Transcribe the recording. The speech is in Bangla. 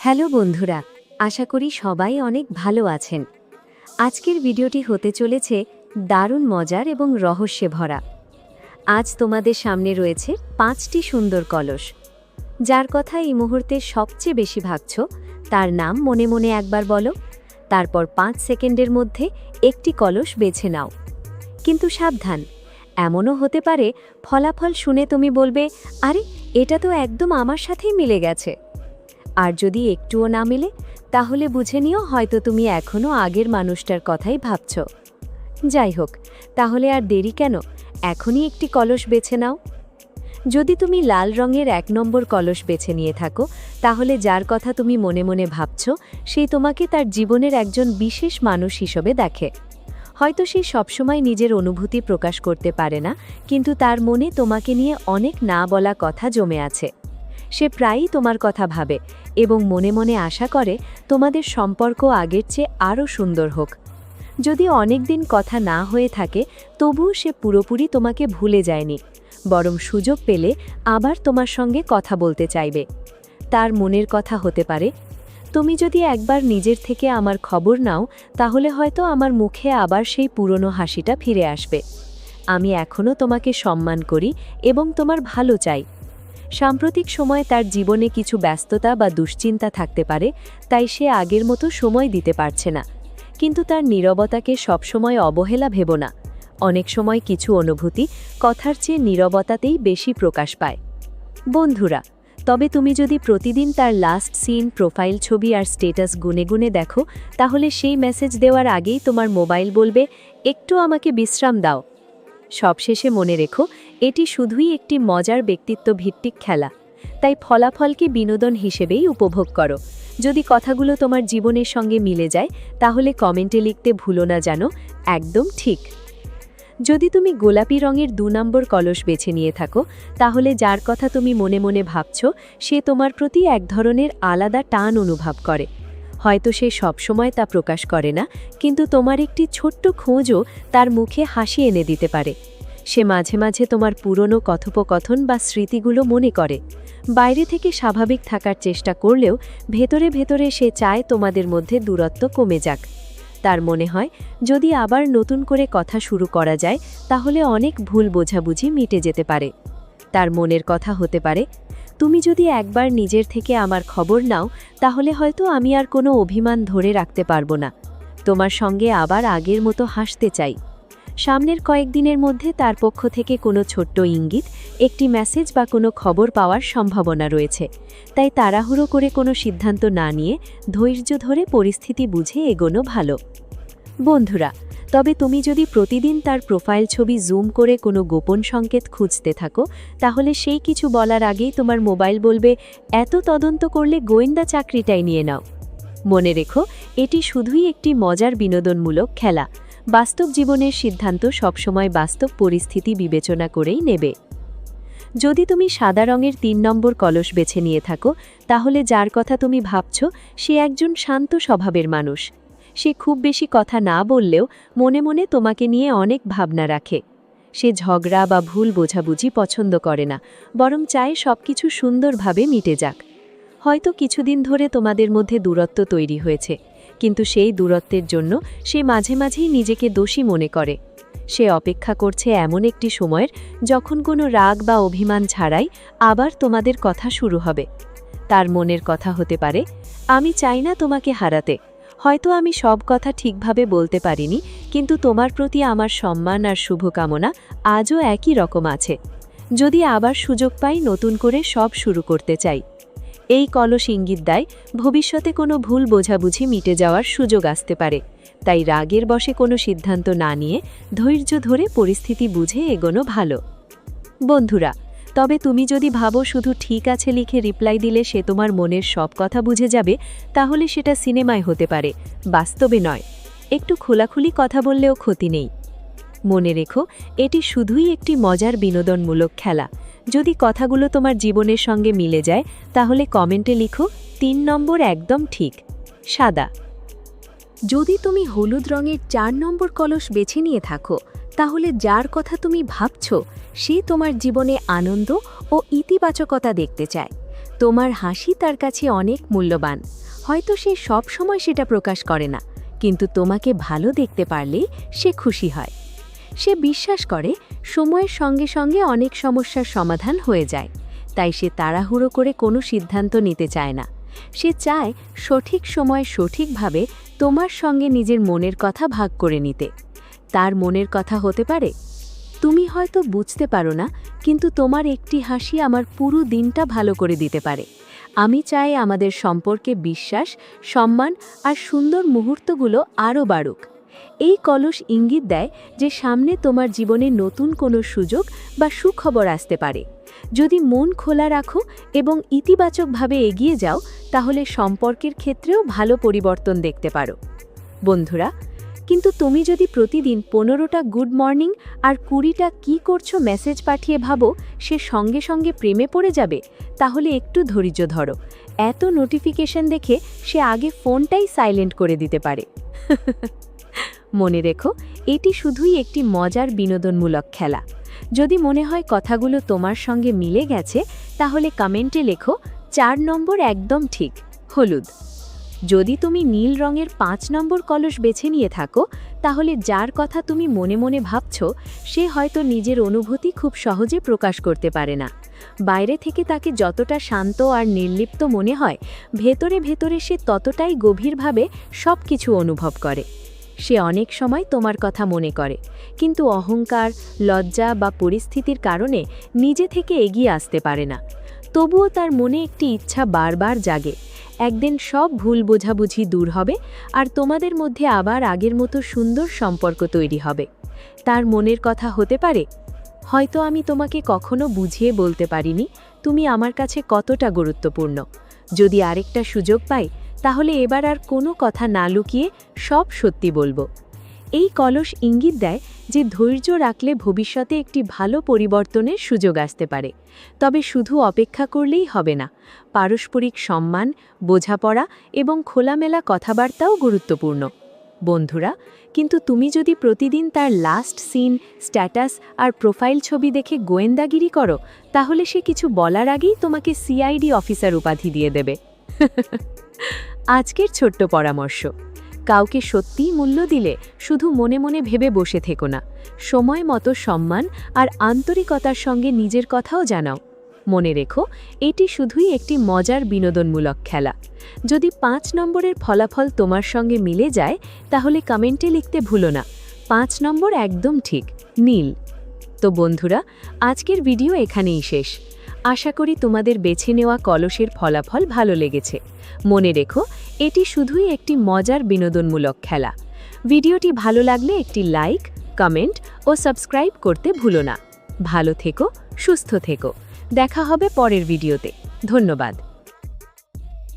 হ্যালো বন্ধুরা, আশা করি সবাই অনেক ভালো আছেন। আজকের ভিডিওটি হতে চলেছে দারুণ মজার এবং রহস্যে ভরা। আজ তোমাদের সামনে রয়েছে 5টি সুন্দর কলস। যার কথা এই মুহূর্তে সবচেয়ে বেশি ভাবছ তার নাম মনে মনে একবার বলো, তারপর 5 সেকেন্ডের মধ্যে একটি কলস বেছে নাও। কিন্তু সাবধান, এমনও হতে পারে ফলাফল শুনে তুমি বলবে, আরে এটা তো একদম আমার সাথেই মিলে গেছে। আর যদি একটুও না মিলে, তাহলে বুঝে নিও হয়তো তুমি এখনও আগের মানুষটার কথাই ভাবছ। যাই হোক, তাহলে আর দেরি কেন, এখনই একটি কলস বেছে নাও। যদি তুমি লাল রঙের 1 নম্বর কলস বেছে নিয়ে থাকো, তাহলে যার কথা তুমি মনে মনে ভাবছ সেই তোমাকে তার জীবনের একজন বিশেষ মানুষ হিসেবে দেখে। হয়তো সে সবসময় নিজের অনুভূতি প্রকাশ করতে পারে না, কিন্তু তার মনে তোমাকে নিয়ে অনেক না বলা কথা জমে আছে। সে প্রায়ই তোমার কথা ভাবে এবং মনে মনে আশা করে তোমাদের সম্পর্ক আগের চেয়ে আরও সুন্দর হোক। যদি অনেক দিন কথা না হয়ে থাকে, তবুও সে পুরোপুরি তোমাকে ভুলে যায়নি, বরং সুযোগ পেলে আবার তোমার সঙ্গে কথা বলতে চাইবে। তার মনের কথা হতে পারে, তুমি যদি একবার নিজের থেকে আমার খবর নাও, তাহলে হয়তো আমার মুখে আবার সেই পুরনো হাসিটা ফিরে আসবে। আমি এখনও তোমাকে সম্মান করি এবং তোমার ভালো চাই। সাম্প্রতিক সময়ে তার জীবনে কিছু ব্যস্ততা বা দুশ্চিন্তা থাকতে পারে, তাই সে আগের মতো সময় দিতে পারছে না। কিন্তু তার নীরবতাকে সবসময় অবহেলা ভেবো না। অনেক সময় কিছু অনুভূতি কথার চেয়ে নীরবতাতেই বেশি প্রকাশ পায়। বন্ধুরা, তবে তুমি যদি প্রতিদিন তার লাস্ট সিন, প্রোফাইল ছবি আর স্ট্যাটাস গুনে গুনে দেখো, তাহলে সেই মেসেজ দেওয়ার আগেই তোমার মোবাইল বলবে, একটু আমাকে বিশ্রাম দাও। সবশেষে মনে রেখো, এটি শুধুই একটি মজার ব্যক্তিত্ব ভিত্তিক খেলা, তাই ফলাফলকে বিনোদন হিসেবেই উপভোগ করো। যদি কথাগুলো তোমার জীবনের সঙ্গে মিলে যায়, তাহলে কমেন্টে লিখতে ভুলো না যেন একদম ঠিক। যদি তুমি গোলাপি রঙের 2 নম্বর কলস বেছে নিয়ে থাকো, তাহলে যার কথা তুমি মনে মনে ভাবছ সে তোমার প্রতি এক ধরনের আলাদা টান অনুভব করে। হয়তো সে সবসময় তা প্রকাশ করে না, কিন্তু তোমার একটি ছোট্ট খোঁজও তার মুখে হাসি এনে দিতে পারে। সে মাঝে মাঝে তোমার পুরনো কথোপকথন বা স্মৃতিগুলো মনে করে। বাইরে থেকে স্বাভাবিক থাকার চেষ্টা করলেও ভেতরে ভেতরে সে চায় তোমাদের মধ্যে দূরত্ব কমে যাক। তার মনে হয় যদি আবার নতুন করে কথা শুরু করা যায়, তাহলে অনেক ভুল বোঝাবুঝি মিটে যেতে পারে। তার মনের কথা হতে পারে, তুমি যদি একবার নিজের থেকে আমার খবর নাও, তাহলে হয়তো আমি আর কোনো অভিমান ধরে রাখতে পারবো না। তোমার সঙ্গে আবার আগের মতো হাসতে চাই। সামনের কয়েকদিনের মধ্যে তার পক্ষ থেকে কোনো ছোট্ট ইঙ্গিত, একটি মেসেজ বা কোনো খবর পাওয়ার সম্ভাবনা রয়েছে। তাই তাড়াহুড়ো করে কোনো সিদ্ধান্ত না নিয়ে ধৈর্য ধরে পরিস্থিতি বুঝে এগোনো ভালো। বন্ধুরা, তবে তুমি যদি প্রতিদিন তার প্রোফাইল ছবি জুম করে কোনো গোপন সংকেত খুঁজতে থাকো, তাহলে সেই কিছু বলার আগেই তোমার মোবাইল বলবে, এত তদন্ত করলে গোয়েন্দা চাকরিটাই নিয়ে নাও। মনে রেখো, এটি শুধুই একটি মজার বিনোদনমূলক খেলা। বাস্তব জীবনের সিদ্ধান্ত সবসময় বাস্তব পরিস্থিতি বিবেচনা করেই নেবে। যদি তুমি সাদা রঙের 3 নম্বর কলস বেছে নিয়ে থাকো, তাহলে যার কথা তুমি ভাবছ সে একজন শান্ত স্বভাবের মানুষ। সে খুব বেশি কথা না বললেও মনে মনে তোমাকে নিয়ে অনেক ভাবনা রাখে। সে ঝগড়া বা ভুল বোঝাবুঝি পছন্দ করে না, বরং চায় সবকিছু সুন্দরভাবে মিটে যাক। হয়তো কিছুদিন ধরে তোমাদের মধ্যে দূরত্ব তৈরি হয়েছে, কিন্তু সেই দূরত্বের জন্য সে মাঝে মাঝেই নিজেকে দোষী মনে করে। সে অপেক্ষা করছে এমন একটি সময়ের যখন কোনো রাগ বা অভিমান ছাড়াই আবার তোমাদের কথা শুরু হবে। তার মনের কথা হতে পারে, আমি চাই না তোমাকে হারাতে। হয়তো আমি সব কথা ঠিকভাবে বলতে পারিনি, কিন্তু তোমার প্রতি আমার সম্মান আর শুভকামনা আজও একই রকম আছে। যদি আবার সুযোগ পাই, নতুন করে সব শুরু করতে চাই। এই কলস ইঙ্গিত দেয় ভবিষ্যতে কোনো ভুল বোঝাবুঝি মিটে যাওয়ার সুযোগ আসতে পারে। তাই রাগের বশে কোনো সিদ্ধান্ত না নিয়ে ধৈর্য ধরে পরিস্থিতি বুঝে এগোনো ভালো। বন্ধুরা, তবে তুমি যদি ভাবো শুধু ঠিক আছে লিখে রিপ্লাই দিলে সে তোমার মনের সব কথা বুঝে যাবে, তাহলে সেটা সিনেমায় হতে পারে, বাস্তবে নয়। একটু খোলাখুলি কথা বললেও ক্ষতি নেই। মনে রেখো, এটি শুধুই একটি মজার বিনোদনমূলক খেলা। যদি কথাগুলো তোমার জীবনের সঙ্গে মিলে যায়, তাহলে কমেন্টে লিখো 3 নম্বর একদম ঠিক, সাদা। যদি তুমি হলুদ রঙের 4 নম্বর কলস বেছে নিয়ে থাকো, তাহলে যার কথা তুমি ভাবছ সে তোমার জীবনে আনন্দ ও ইতিবাচকতা দেখতে চায়। তোমার হাসি তার কাছে অনেক মূল্যবান। হয়তো সে সব সময় সেটা প্রকাশ করে না, কিন্তু তোমাকে ভালো দেখতে পারলে সে খুশি হয়। সে বিশ্বাস করে সময়ের সঙ্গে সঙ্গে অনেক সমস্যার সমাধান হয়ে যায়, তাই সে তাড়াহুড়ো করে কোনো সিদ্ধান্ত নিতে চায় না। সে চায় সঠিক সময়ে সঠিকভাবে তোমার সঙ্গে নিজের মনের কথা ভাগ করে নিতে। তার মনের কথা হতে পারে, তুমি হয়তো বুঝতে পারো না, কিন্তু তোমার একটি হাসি আমার পুরো দিনটা ভালো করে দিতে পারে। আমি চাই আমাদের সম্পর্কে বিশ্বাস, সম্মান আর সুন্দর মুহূর্তগুলো আরও বাড়ুক। এই কলস ইঙ্গিত দেয় যে সামনে তোমার জীবনে নতুন কোনো সুযোগ বা সুখবর আসতে পারে। যদি মন খোলা রাখো এবং ইতিবাচকভাবে এগিয়ে যাও, তাহলে সম্পর্কের ক্ষেত্রেও ভালো পরিবর্তন দেখতে পারো। বন্ধুরা, কিন্তু তুমি যদি প্রতিদিন 15টা গুড মর্নিং আর 20টা কী করছো মেসেজ পাঠিয়ে ভাবো সে সঙ্গে সঙ্গে প্রেমে পড়ে যাবে, তাহলে একটু ধৈর্য ধরো। এত নোটিফিকেশন দেখে সে আগে ফোনটাই সাইলেন্ট করে দিতে পারে। মনে রেখো, এটি শুধুই একটি মজার বিনোদনমূলক খেলা। যদি মনে হয় কথাগুলো তোমার সঙ্গে মিলে গেছে, তাহলে কমেন্টে লেখো 4 নম্বর একদম ঠিক, হলুদ। যদি তুমি নীল রঙের 5 নম্বর কলস বেছে নিয়ে থাকো, তাহলে যার কথা তুমি মনে মনে ভাবছ সে হয়তো নিজের অনুভূতি খুব সহজে প্রকাশ করতে পারে না। বাইরে থেকে তাকে যতটা শান্ত আর নির্লিপ্ত মনে হয়, ভেতরে ভেতরে সে ততটাই গভীরভাবে সব কিছু অনুভব করে। সে অনেক সময় তোমার কথা মনে করে, কিন্তু অহংকার, লজ্জা বা পরিস্থিতির কারণে নিজে থেকে এগিয়ে আসতে পারে না। তবুও তার মনে একটি ইচ্ছা বারবার জাগে, একদিন সব ভুল বোঝাবুঝি দূর হবে আর তোমাদের মধ্যে আবার আগের মতো সুন্দর সম্পর্ক তৈরি হবে। তার মনের কথা হতে পারে, হয়তো আমি তোমাকে কখনো বুঝিয়ে বলতে পারিনি তুমি আমার কাছে কতটা গুরুত্বপূর্ণ। যদি আরেকটা সুযোগ পাই, তাহলে এবার আর কোনো কথা না লুকিয়ে সব সত্যি বলবো। এই কলস ইঙ্গিত দেয় যে ধৈর্য রাখলে ভবিষ্যতে একটি ভালো পরিবর্তনের সুযোগ আসতে পারে। তবে শুধু অপেক্ষা করলেই হবে না, পারস্পরিক সম্মান, বোঝাপড়া এবং খোলামেলা কথাবার্তাও গুরুত্বপূর্ণ। বন্ধুরা, কিন্তু তুমি যদি প্রতিদিন তার লাস্ট সিন, স্ট্যাটাস আর প্রোফাইল ছবি দেখে গোয়েন্দাগিরি করো, তাহলে সে কিছু বলার আগেই তোমাকে সিআইডি অফিসার উপাধি দিয়ে দেবে। আজকের ছোট্ট পরামর্শ, কাউকে সত্যিই মূল্য দিলে শুধু মনে মনে ভেবে বসে থেকো না, সময় মতো সম্মান আর আন্তরিকতার সঙ্গে নিজের কথাও জানাও। মনে রেখো, এটি শুধুই একটি মজার বিনোদনমূলক খেলা। যদি 5 নম্বরের ফলাফল তোমার সঙ্গে মিলে যায়, তাহলে কমেন্টে লিখতে ভুলো না 5 নম্বর একদম ঠিক, নীল। তো বন্ধুরা, আজকের ভিডিও এখানেই শেষ। আশা করি তোমাদের বেছে নেওয়া কলসের ফলাফল ভালো লেগেছে। মনে রেখো, এটি শুধুই একটি মজার বিনোদনমূলক খেলা। ভিডিওটি ভালো লাগলে একটি লাইক, কমেন্ট ও সাবস্ক্রাইব করতে ভুলো না। ভালো থেকো, সুস্থ থেকো। দেখা হবে পরের ভিডিওতে। ধন্যবাদ।